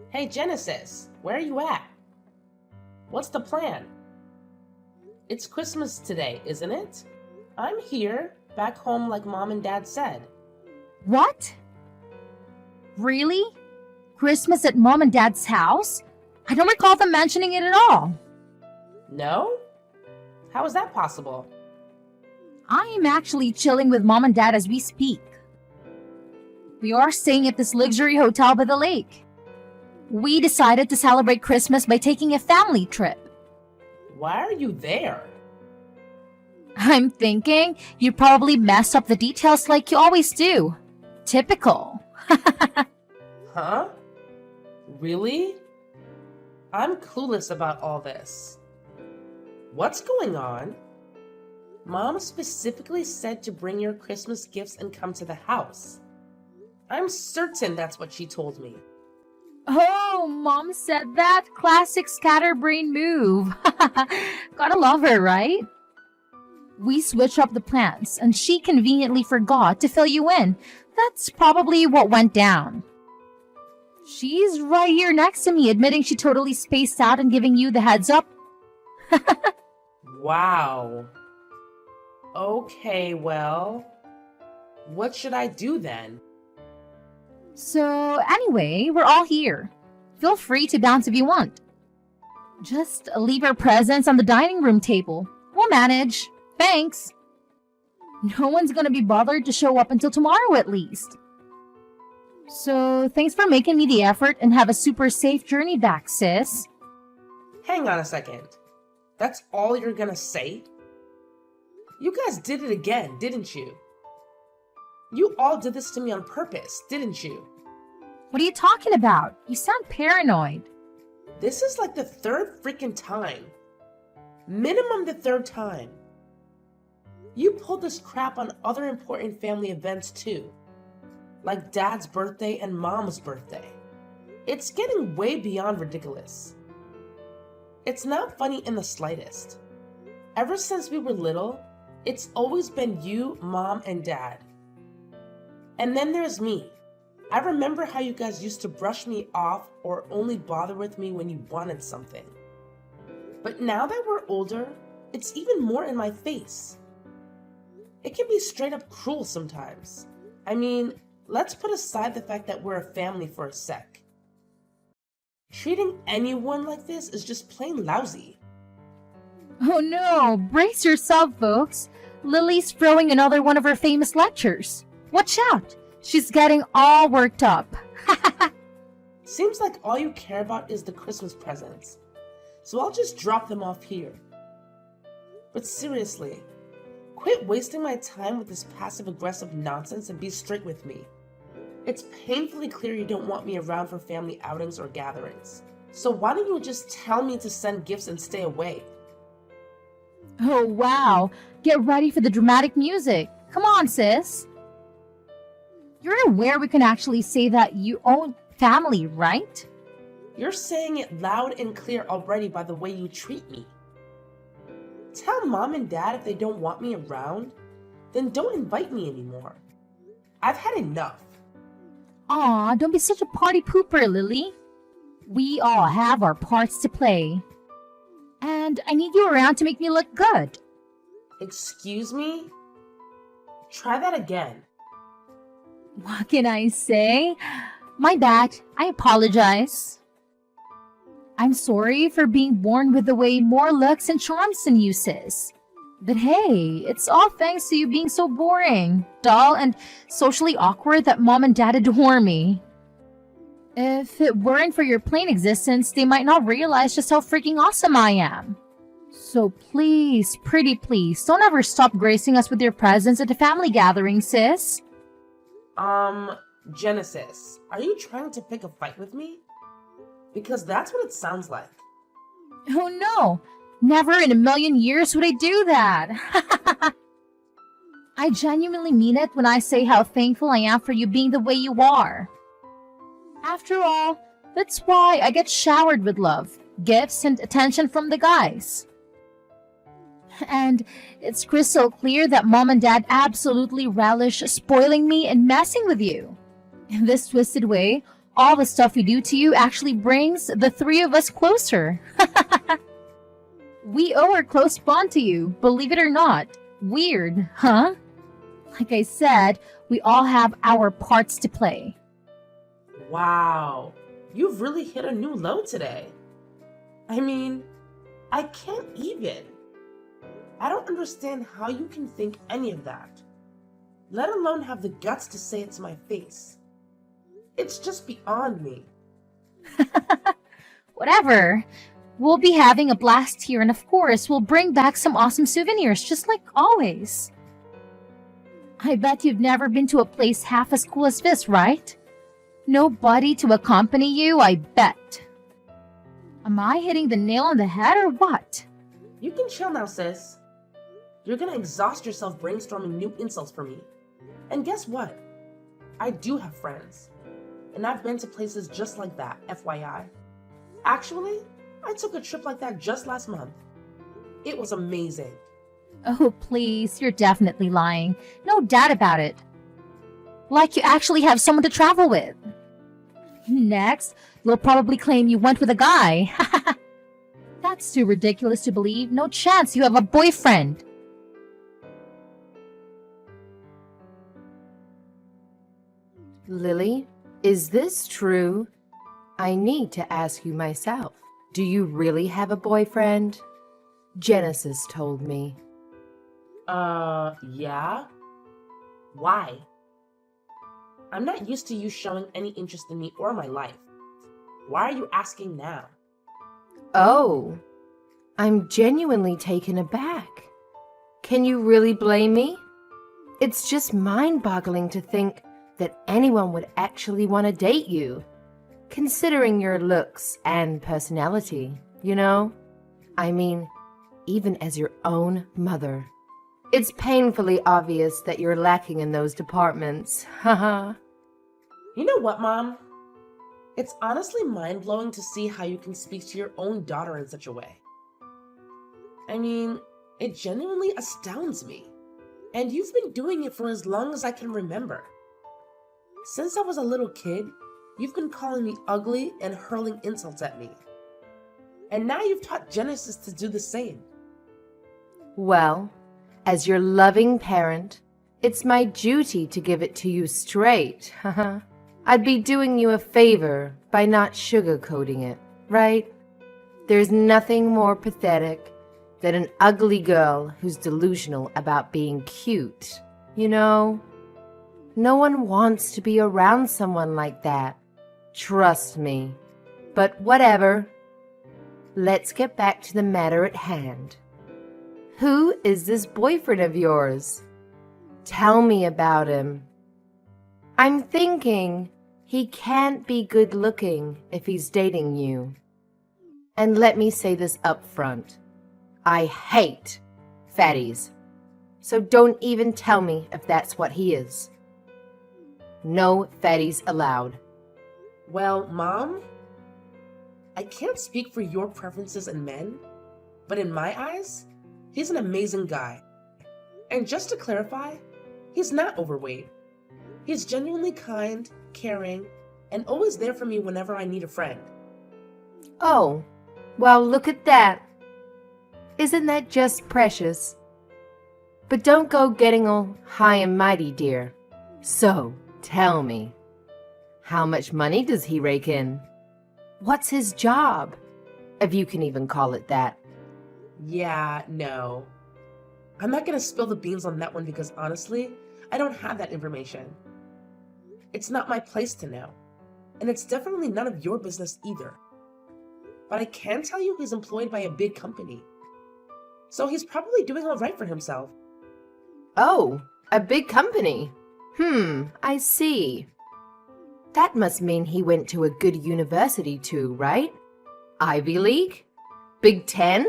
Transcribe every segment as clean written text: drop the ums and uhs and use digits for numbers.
Hey Genesis, where are you at? What's the plan? It's Christmas today, isn't it? I'm here, back home like Mom and Dad said. What? Really? Christmas at Mom and Dad's house? I don't recall them mentioning it at all. No? How is that possible? I am actually chilling with Mom and Dad as we speak. We are staying at this luxury hotel by the lake. We decided to celebrate Christmas by taking a family trip. Why are you there? I'm thinking you probably messed up the details like you always do. Typical. Huh? Really? I'm clueless about all this. What's going on? Mom specifically said to bring your Christmas gifts and come to the house. I'm certain that's what she told me. Oh, Mom said that? Classic scatterbrain move. Gotta love her, right? We switched up the plans, and she conveniently forgot to fill you in. That's probably what went down. She's right here next to me, admitting she totally spaced out and giving you the heads up. Wow. Okay, well, what should I do then? So, anyway, we're all here. Feel free to bounce if you want. Just leave our presents on the dining room table. We'll manage. Thanks. No one's gonna be bothered to show up until tomorrow at least. So, thanks for making me the effort and have a super safe journey back, sis. Hang on a second. That's all you're gonna say? You guys did it again, didn't you? You all did this to me on purpose, didn't you? What are you talking about? You sound paranoid. This is like the third freaking time. Minimum the third time. You pulled this crap on other important family events too. Like Dad's birthday and Mom's birthday. It's getting way beyond ridiculous. It's not funny in the slightest. Ever since we were little, it's always been you, Mom, and Dad. And then there's me. I remember how you guys used to brush me off or only bother with me when you wanted something. But now that we're older, it's even more in my face. It can be straight up cruel sometimes. I mean, let's put aside the fact that we're a family for a sec. Treating anyone like this is just plain lousy. Oh no, brace yourself, folks. Lily's throwing another one of her famous lectures. Watch out! She's getting all worked up. Seems like all you care about is the Christmas presents. So I'll just drop them off here. But seriously, quit wasting my time with this passive-aggressive nonsense and be straight with me. It's painfully clear you don't want me around for family outings or gatherings. So why don't you just tell me to send gifts and stay away? Oh wow, get ready for the dramatic music. Come on, sis. You're aware we can actually say that you own family, right? You're saying it loud and clear already by the way you treat me. Tell Mom and Dad if they don't want me around, then don't invite me anymore. I've had enough. Aw, don't be such a party pooper, Lily. We all have our parts to play. And I need you around to make me look good. Excuse me? Try that again. What can I say? My bad. I apologize. I'm sorry for being born with the way more looks and charms than you, sis. But hey, it's all thanks to you being so boring, dull, and socially awkward that Mom and Dad adore me. If it weren't for your plain existence, they might not realize just how freaking awesome I am. So please, pretty please, don't ever stop gracing us with your presence at the family gathering, sis. Genesis, are you trying to pick a fight with me? Because that's what it sounds like. Oh no, never in a million years would I do that. I genuinely mean it when I say how thankful I am for you being the way you are. After all, that's why I get showered with love, gifts, and attention from the guys. And it's crystal clear that Mom and Dad absolutely relish spoiling me and messing with you. In this twisted way, all the stuff we do to you actually brings the three of us closer. We owe our close bond to you, believe it or not. Weird, huh? Like I said, we all have our parts to play. Wow, you've really hit a new low today. I mean, I can't even. I don't understand how you can think any of that, let alone have the guts to say it to my face. It's just beyond me. Whatever. We'll be having a blast here, and of course, we'll bring back some awesome souvenirs, just like always. I bet you've never been to a place half as cool as this, right? Nobody to accompany you, I bet. Am I hitting the nail on the head or what? You can chill now, sis. You're gonna exhaust yourself brainstorming new insults for me. And guess what? I do have friends. And I've been to places just like that, FYI. Actually, I took a trip like that just last month. It was amazing. Oh, please, you're definitely lying. No doubt about it. Like you actually have someone to travel with. Next, you'll probably claim you went with a guy. That's too ridiculous to believe. No chance you have a boyfriend. Lily, is this true? I need to ask you myself. Do you really have a boyfriend? Genesis told me. Yeah? Why? I'm not used to you showing any interest in me or my life. Why are you asking now? Oh, I'm genuinely taken aback. Can you really blame me? It's just mind-boggling to think that anyone would actually want to date you, considering your looks and personality, you know? I mean, even as your own mother. It's painfully obvious that you're lacking in those departments. Haha. You know what, Mom? It's honestly mind-blowing to see how you can speak to your own daughter in such a way. I mean, it genuinely astounds me. And you've been doing it for as long as I can remember. Since I was a little kid, you've been calling me ugly and hurling insults at me. And now you've taught Genesis to do the same. Well, as your loving parent, it's my duty to give it to you straight. I'd be doing you a favor by not sugarcoating it, right? There's nothing more pathetic than an ugly girl who's delusional about being cute, you know? No one wants to be around someone like that. Trust me. But whatever. Let's get back to the matter at hand. Who is this boyfriend of yours? Tell me about him. I'm thinking he can't be good looking if he's dating you. And let me say this up front. I hate fatties. So don't even tell me if that's what he is. No fatties allowed. Well, Mom, I can't speak for your preferences in men, but in my eyes, he's an amazing guy. And just to clarify, he's not overweight. He's genuinely kind, caring, and always there for me whenever I need a friend. Oh, well, look at that. Isn't that just precious? But don't go getting all high and mighty, dear. So, tell me, how much money does he rake in? What's his job? If you can even call it that. Yeah, no. I'm not gonna spill the beans on that one because honestly, I don't have that information. It's not my place to know. And it's definitely none of your business either. But I can tell you he's employed by a big company. So he's probably doing all right for himself. Oh, a big company. I see. That must mean he went to a good university too, right? Ivy League? Big Ten?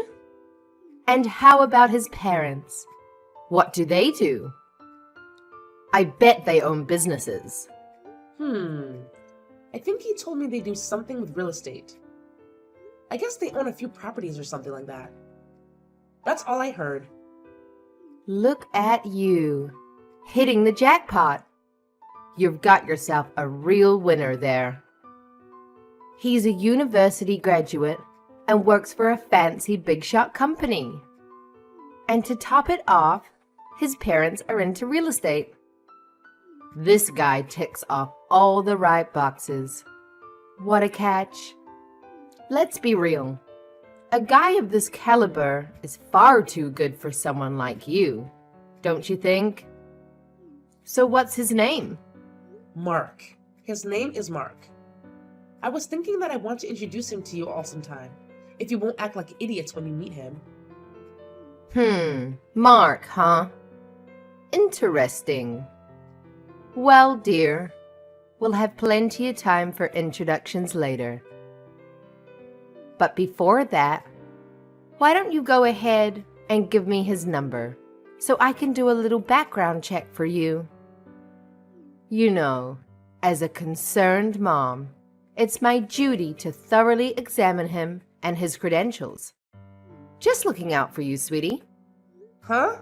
And how about his parents? What do they do? I bet they own businesses. I think he told me they do something with real estate. I guess they own a few properties or something like that. That's all I heard. Look at you, hitting the jackpot. You've got yourself a real winner there. He's a university graduate and works for a fancy big shot company. And to top it off, his parents are into real estate. This guy ticks off all the right boxes. What a catch. Let's be real. A guy of this caliber is far too good for someone like you, don't you think? So what's his name? Mark. His name is Mark. I was thinking that I want to introduce him to you all sometime, if you won't act like idiots when you meet him. Mark, huh? Interesting. Well, dear, we'll have plenty of time for introductions later. But before that, why don't you go ahead and give me his number so I can do a little background check for you? You know, as a concerned mom, it's my duty to thoroughly examine him and his credentials. Just looking out for you, sweetie. Huh?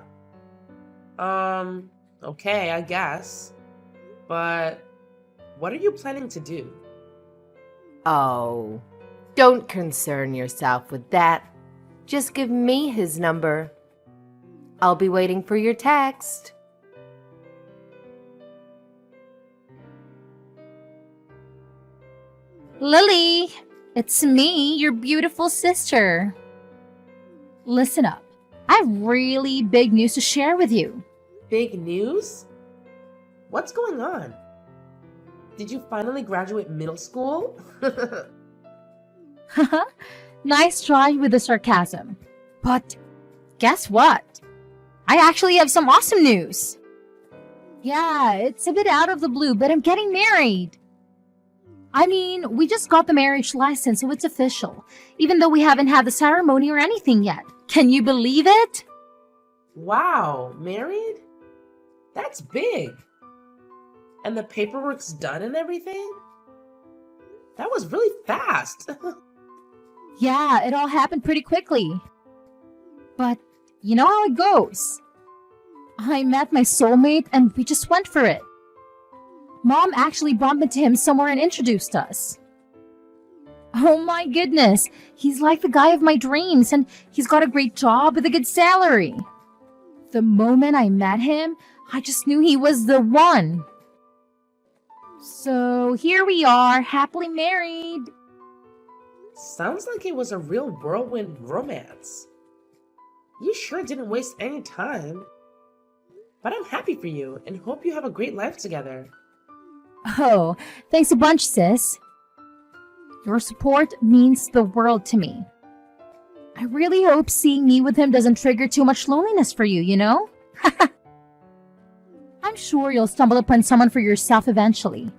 Okay, I guess. But what are you planning to do? Oh, don't concern yourself with that. Just give me his number. I'll be waiting for your text. Lily, it's me, your beautiful sister. Listen up. I have really big news to share with you. Big news? What's going on? Did you finally graduate middle school? Nice try with the sarcasm. But guess what? I actually have some awesome news. Yeah, it's a bit out of the blue, but I'm getting married. I mean, we just got the marriage license, so it's official, even though we haven't had the ceremony or anything yet. Can you believe it? Wow, married? That's big. And the paperwork's done and everything? That was really fast. Yeah, it all happened pretty quickly. But you know how it goes. I met my soulmate and we just went for it. Mom actually bumped into him somewhere and introduced us. Oh my goodness, he's like the guy of my dreams and he's got a great job with a good salary. The moment I met him, I just knew he was the one. So here we are, happily married. Sounds like it was a real whirlwind romance. You sure didn't waste any time. But I'm happy for you and hope you have a great life together. Oh, thanks a bunch, sis. Your support means the world to me. I really hope seeing me with him doesn't trigger too much loneliness for you, you know? I'm sure you'll stumble upon someone for yourself eventually.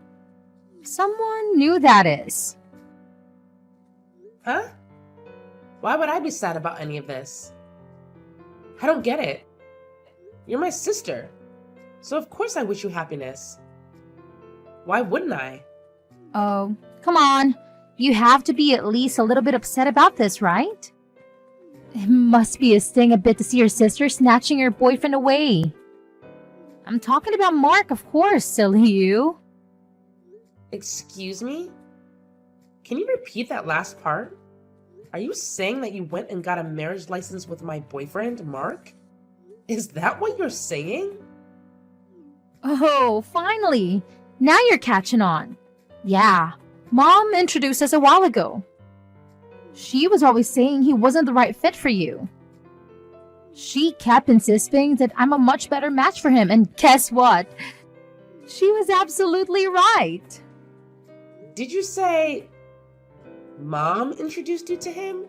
Someone new, that is. Huh? Why would I be sad about any of this? I don't get it. You're my sister, so of course I wish you happiness. Why wouldn't I? Oh, come on. You have to be at least a little bit upset about this, right? It must be a sting a bit to see your sister snatching your boyfriend away. I'm talking about Mark, of course, silly you. Excuse me? Can you repeat that last part? Are you saying that you went and got a marriage license with my boyfriend, Mark? Is that what you're saying? Oh, finally. Now you're catching on. Yeah, Mom introduced us a while ago. She was always saying he wasn't the right fit for you. She kept insisting that I'm a much better match for him, and guess what? She was absolutely right. Did you say Mom introduced you to him?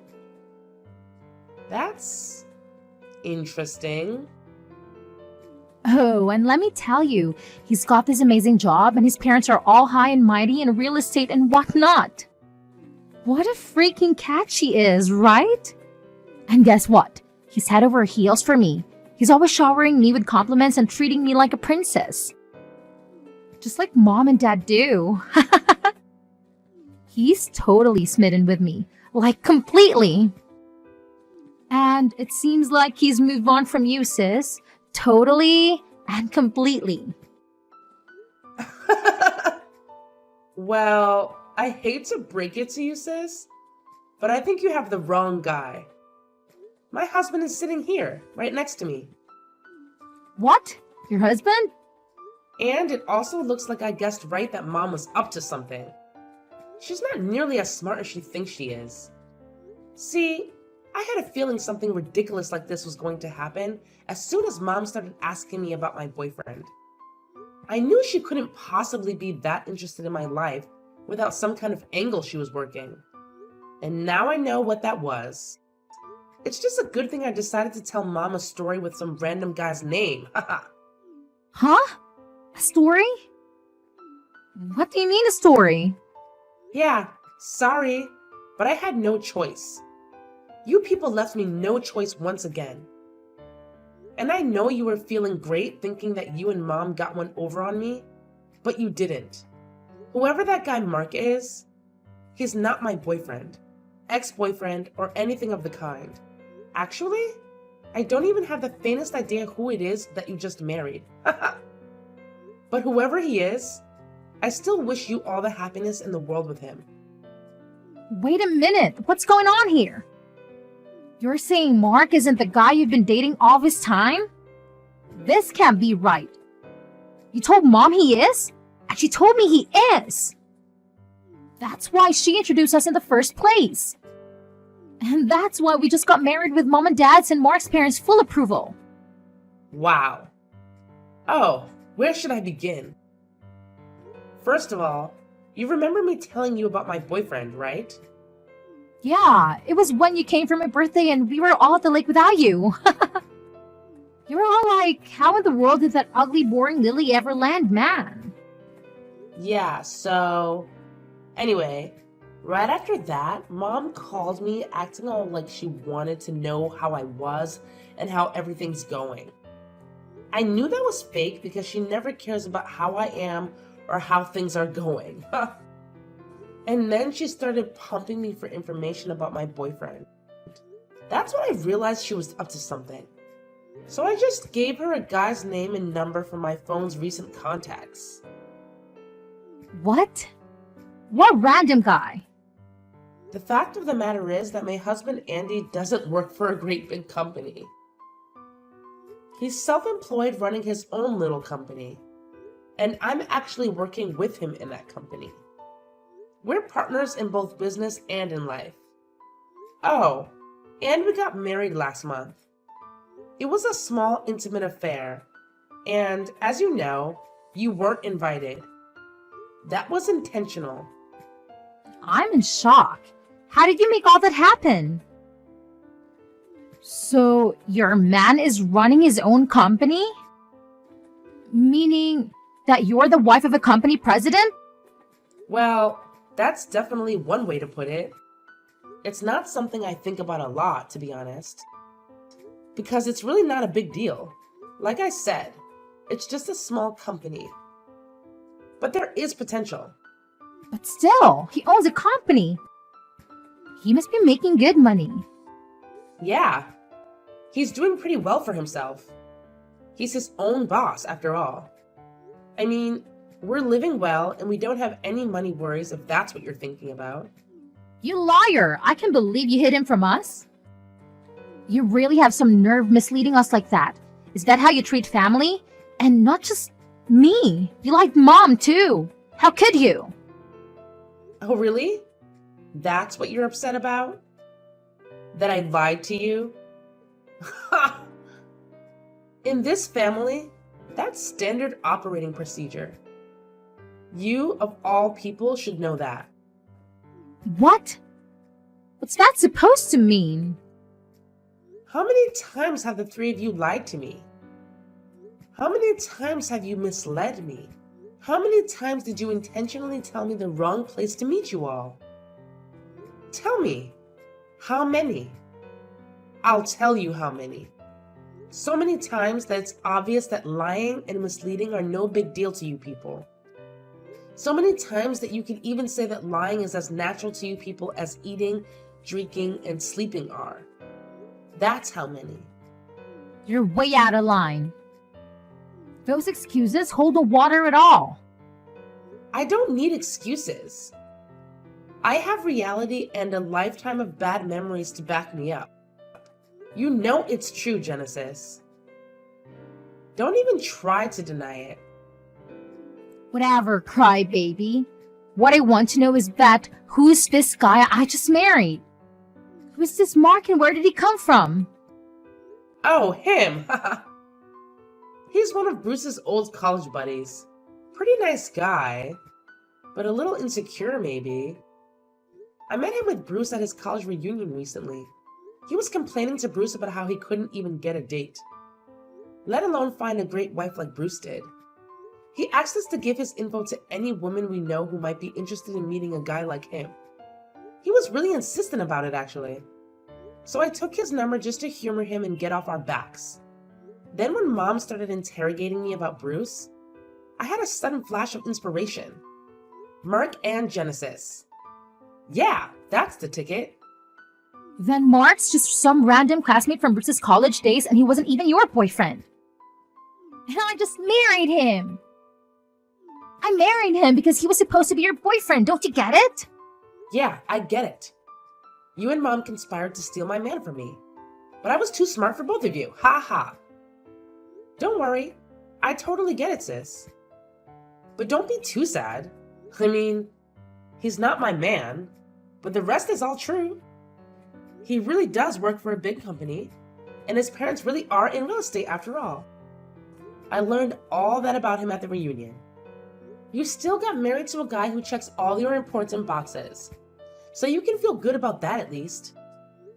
That's interesting. Oh, and let me tell you, he's got this amazing job and his parents are all high and mighty in real estate and whatnot. What a freaking catch he is, right? And guess what? He's head over heels for me. He's always showering me with compliments and treating me like a princess. Just like Mom and Dad do. He's totally smitten with me. Like, completely. And it seems like he's moved on from you, sis. Totally and completely. Well, I hate to break it to you, sis, but I think you have the wrong guy. My husband is sitting here, right next to me. What? Your husband? And it also looks like I guessed right that Mom was up to something. She's not nearly as smart as she thinks she is. See, I had a feeling something ridiculous like this was going to happen as soon as Mom started asking me about my boyfriend. I knew she couldn't possibly be that interested in my life without some kind of angle she was working. And now I know what that was. It's just a good thing I decided to tell Mom a story with some random guy's name. Huh? A story? What do you mean a story? Yeah, sorry, but I had no choice. You people left me no choice once again. And I know you were feeling great thinking that you and Mom got one over on me, but you didn't. Whoever that guy Mark is, he's not my boyfriend, ex-boyfriend, or anything of the kind. Actually, I don't even have the faintest idea who it is that you just married. But whoever he is, I still wish you all the happiness in the world with him. Wait a minute. What's going on here? You're saying Mark isn't the guy you've been dating all this time? This can't be right. You told Mom he is? And she told me he is. That's why she introduced us in the first place. And that's why we just got married with Mom and Dad's and Mark's parents' full approval. Wow. Oh, where should I begin? First of all, you remember me telling you about my boyfriend, right? Yeah, it was when you came for my birthday and we were all at the lake without you. You were all like, how in the world did that ugly, boring Lily ever land, man? Yeah, so... Anyway, right after that, Mom called me acting all like she wanted to know how I was and how everything's going. I knew that was fake because she never cares about how I am or how things are going. And then she started pumping me for information about my boyfriend. That's when I realized she was up to something. So I just gave her a guy's name and number from my phone's recent contacts. What? What random guy? The fact of the matter is that my husband Andy doesn't work for a great big company. He's self-employed running his own little company. And I'm actually working with him in that company. We're partners in both business and in life. Oh, and we got married last month. It was a small, intimate affair. And as you know, you weren't invited. That was intentional. I'm in shock. How did you make all that happen? So, your man is running his own company? Meaning that you're the wife of a company president? Well, that's definitely one way to put it. It's not something I think about a lot, to be honest. Because it's really not a big deal. Like I said, it's just a small company. But there is potential. But still, he owns a company. He must be making good money. Yeah, he's doing pretty well for himself. He's his own boss, after all. I mean, we're living well and we don't have any money worries if that's what you're thinking about. You liar! I can't believe you hid him from us. You really have some nerve misleading us like that. Is that how you treat family? And not just me. You lied Mom, too. How could you? Oh, really? That's what you're upset about? That I lied to you? In this family, that's standard operating procedure. You, of all people, should know that. What? What's that supposed to mean? How many times have the three of you lied to me? How many times have you misled me? How many times did you intentionally tell me the wrong place to meet you all? Tell me, how many? I'll tell you how many. So many times that it's obvious that lying and misleading are no big deal to you people. So many times that you can even say that lying is as natural to you people as eating, drinking, and sleeping are. That's how many. You're way out of line. Those excuses hold no water at all. I don't need excuses. I have reality and a lifetime of bad memories to back me up. You know it's true, Genesis. Don't even try to deny it. Whatever, crybaby. What I want to know is that who's this guy I just married? Who is this Mark and where did he come from? Oh, him! He's one of Bruce's old college buddies. Pretty nice guy, but a little insecure maybe. I met him with Bruce at his college reunion recently. He was complaining to Bruce about how he couldn't even get a date, let alone find a great wife like Bruce did. He asked us to give his info to any woman we know who might be interested in meeting a guy like him. He was really insistent about it, actually. So I took his number just to humor him and get off our backs. Then when Mom started interrogating me about Bruce, I had a sudden flash of inspiration. Mark and Genesis. Yeah, that's the ticket. Then Mark's just some random classmate from Bruce's college days and he wasn't even your boyfriend. And I just married him. I married him because he was supposed to be your boyfriend. Don't you get it? Yeah, I get it. You and Mom conspired to steal my man from me. But I was too smart for both of you. Ha ha. Don't worry. I totally get it, sis. But don't be too sad. I mean, he's not my man, but the rest is all true. He really does work for a big company, and his parents really are in real estate after all. I learned all that about him at the reunion. You still got married to a guy who checks all your important boxes, so you can feel good about that at least.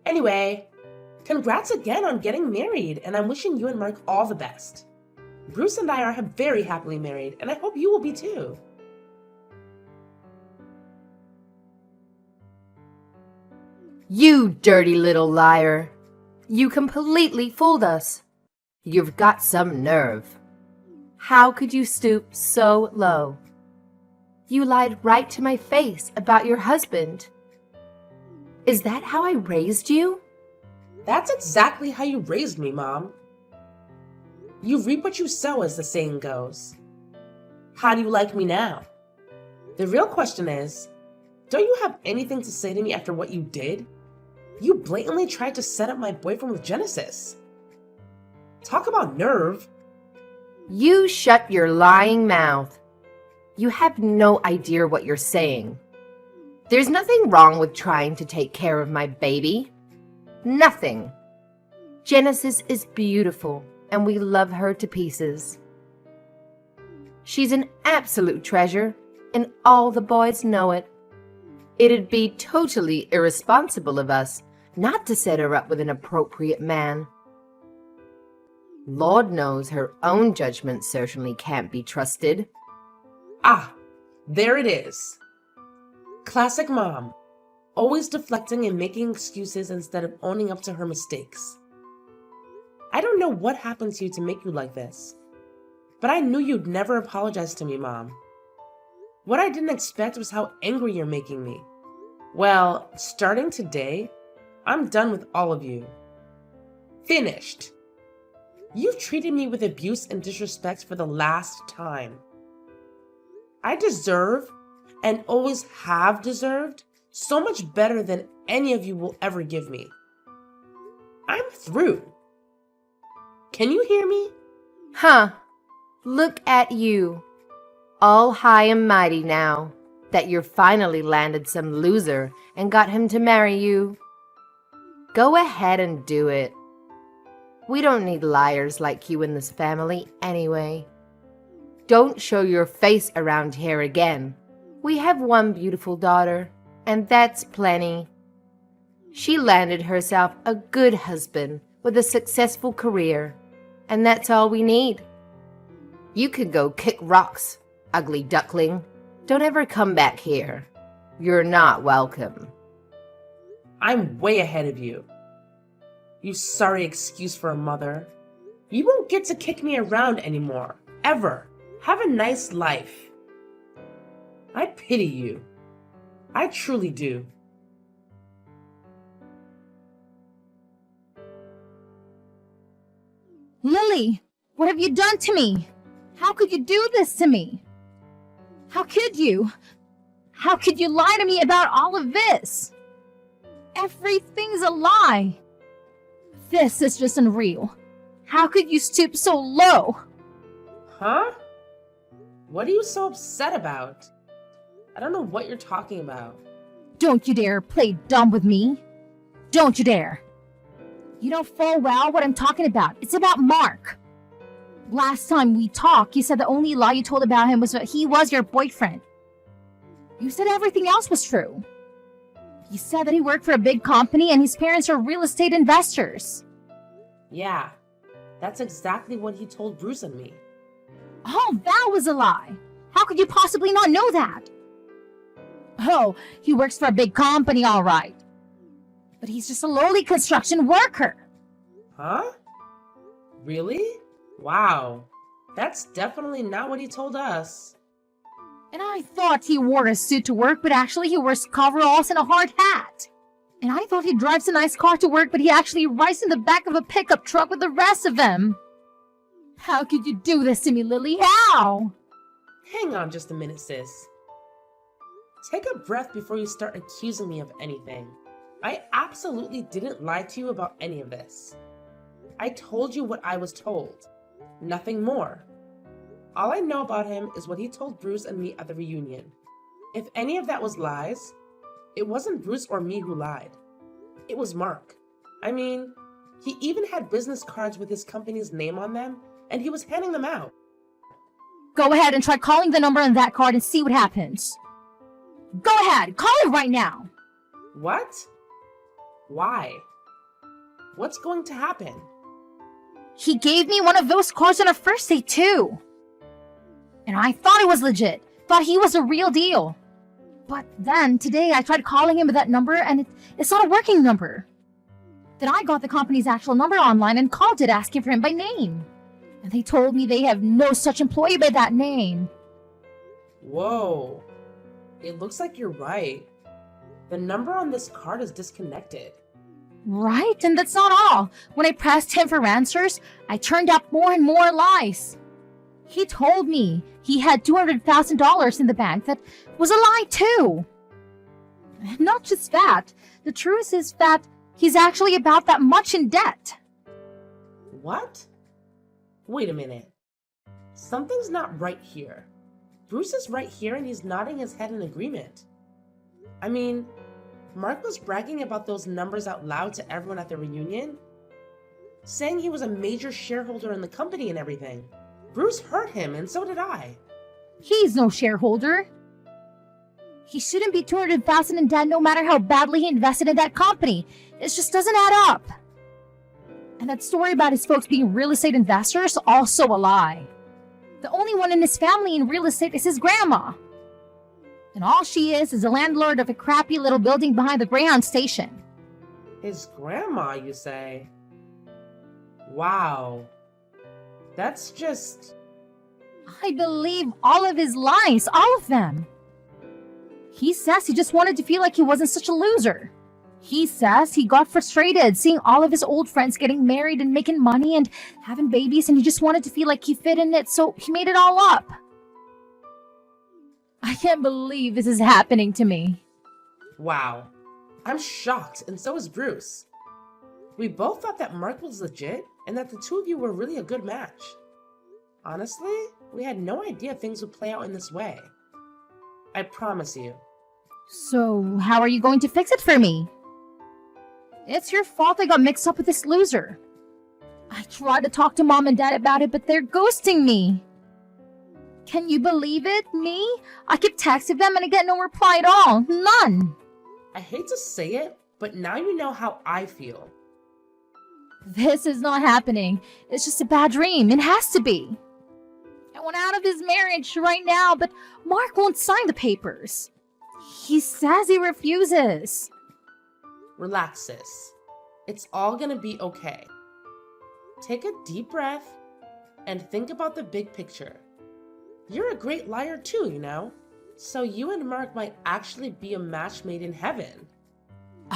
Anyway, congrats again on getting married, and I'm wishing you and Mark all the best. Bruce and I are very happily married, and I hope you will be too. You dirty little liar. You completely fooled us. You've got some nerve. How could you stoop so low? You lied right to my face about your husband. Is that how I raised you? That's exactly how you raised me, Mom. You reap what you sow, as the saying goes. How do you like me now? The real question is, don't you have anything to say to me after what you did? You blatantly tried to set up my boyfriend with Genesis. Talk about nerve. You shut your lying mouth. You have no idea what you're saying. There's nothing wrong with trying to take care of my baby. Nothing. Genesis is beautiful, and we love her to pieces. She's an absolute treasure, and all the boys know it. It'd be totally irresponsible of us not to set her up with an appropriate man. Lord knows her own judgment certainly can't be trusted. Ah, there it is. Classic Mom, always deflecting and making excuses instead of owning up to her mistakes. I don't know what happened to you to make you like this, but I knew you'd never apologize to me, Mom. What I didn't expect was how angry you're making me. Well, starting today, I'm done with all of you. Finished. You've treated me with abuse and disrespect for the last time. I deserve, and always have deserved, so much better than any of you will ever give me. I'm through. Can you hear me? Huh. Look at you. All high and mighty now that you're finally landed some loser and got him to marry you. Go ahead and do it. We don't need liars like you in this family anyway. Don't show your face around here again. We have one beautiful daughter, and that's plenty. She landed herself a good husband with a successful career, and that's all we need. You could go kick rocks, ugly duckling. Don't ever come back here. You're not welcome. I'm way ahead of you. You sorry excuse for a mother. You won't get to kick me around anymore, ever. Have a nice life. I pity you. I truly do. Lily, what have you done to me? How could you do this to me? How could you? How could you lie to me about all of this? Everything's a lie. This is just unreal. How could you stoop so low? Huh? What are you so upset about? I don't know what you're talking about. Don't you dare play dumb with me. Don't you dare. You know full well what I'm talking about. It's about Mark. Last time we talked, you said the only lie you told about him was that he was your boyfriend. You said everything else was true. You said that he worked for a big company and his parents are real estate investors. Yeah, that's exactly what he told Bruce and me. Oh, that was a lie. How could you possibly not know that? Oh, he works for a big company, all right. But he's just a lowly construction worker. Huh? Really? Wow. That's definitely not what he told us. And I thought he wore a suit to work, but actually he wears coveralls and a hard hat. And I thought he drives a nice car to work, but he actually rides in the back of a pickup truck with the rest of them. How could you do this to me, Lily? How? Hang on just a minute, sis. Take a breath before you start accusing me of anything. I absolutely didn't lie to you about any of this. I told you what I was told. Nothing more. All I know about him is what he told Bruce and me at the reunion. If any of that was lies, it wasn't Bruce or me who lied. It was Mark. I mean, he even had business cards with his company's name on them, and he was handing them out. Go ahead and try calling the number on that card and see what happens. Go ahead, call it right now. What? Why? What's going to happen? He gave me one of those cards on our first date too. And I thought it was legit, thought he was a real deal. But then today I tried calling him with that number and it's not a working number. Then I got the company's actual number online and called it asking for him by name. And they told me they have no such employee by that name. Whoa. It looks like you're right. The number on this card is disconnected. Right, and that's not all. When I pressed him for answers, I turned up more and more lies. He told me he had $200,000 in the bank. That was a lie too. Not just that, the truth is that he's actually about that much in debt. What? Wait a minute. Something's not right here. Bruce is right here and he's nodding his head in agreement. I mean, Mark was bragging about those numbers out loud to everyone at the reunion, saying he was a major shareholder in the company and everything. Bruce heard him, and so did I. He's no shareholder. He shouldn't be $200,000 in debt no matter how badly he invested in that company. It just doesn't add up. And that story about his folks being real estate investors, also a lie. The only one in his family in real estate is his grandma. And all she is the landlord of a crappy little building behind the Greyhound station. His grandma, you say? Wow. That's just... I believe all of his lies, all of them. He says he just wanted to feel like he wasn't such a loser. He says he got frustrated seeing all of his old friends getting married and making money and having babies, and he just wanted to feel like he fit in it, so he made it all up. I can't believe this is happening to me. Wow. I'm shocked, and so is Bruce. We both thought that Mark was legit, and that the two of you were really a good match. Honestly, we had no idea things would play out in this way. I promise you. So, how are you going to fix it for me? It's your fault I got mixed up with this loser. I tried to talk to Mom and Dad about it, but they're ghosting me. Can you believe it? Me? I keep texting them and I get no reply at all. None. I hate to say it, but now you know how I feel. This is not happening. It's just a bad dream. It has to be. I want out of this marriage right now, but Mark won't sign the papers. He says he refuses. Relax, sis. It's all gonna be okay. Take a deep breath and think about the big picture. You're a great liar too, you know? So you and Mark might actually be a match made in heaven.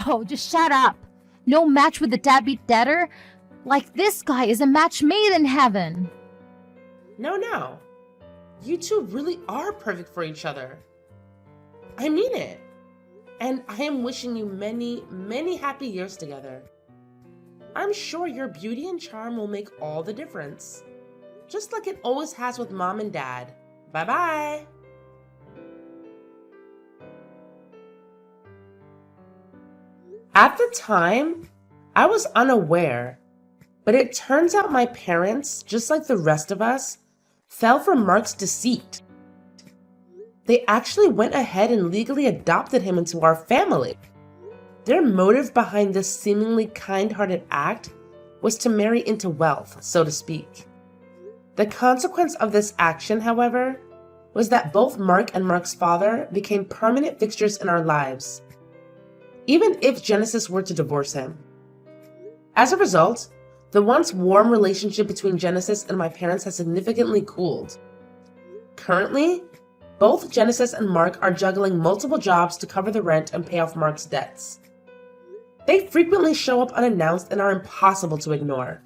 Oh, just shut up. No match with the deadbeat debtor? Like this guy is a match made in heaven. No. You two really are perfect for each other. I mean it. And I am wishing you many, many happy years together. I'm sure your beauty and charm will make all the difference, just like it always has with Mom and Dad. Bye-bye. At the time, I was unaware, but it turns out my parents, just like the rest of us, fell for Mark's deceit. They actually went ahead and legally adopted him into our family. Their motive behind this seemingly kind-hearted act was to marry into wealth, so to speak. The consequence of this action, however, was that both Mark and Mark's father became permanent fixtures in our lives, even if Genesis were to divorce him. As a result, the once warm relationship between Genesis and my parents has significantly cooled. Currently, both Genesis and Mark are juggling multiple jobs to cover the rent and pay off Mark's debts. They frequently show up unannounced and are impossible to ignore.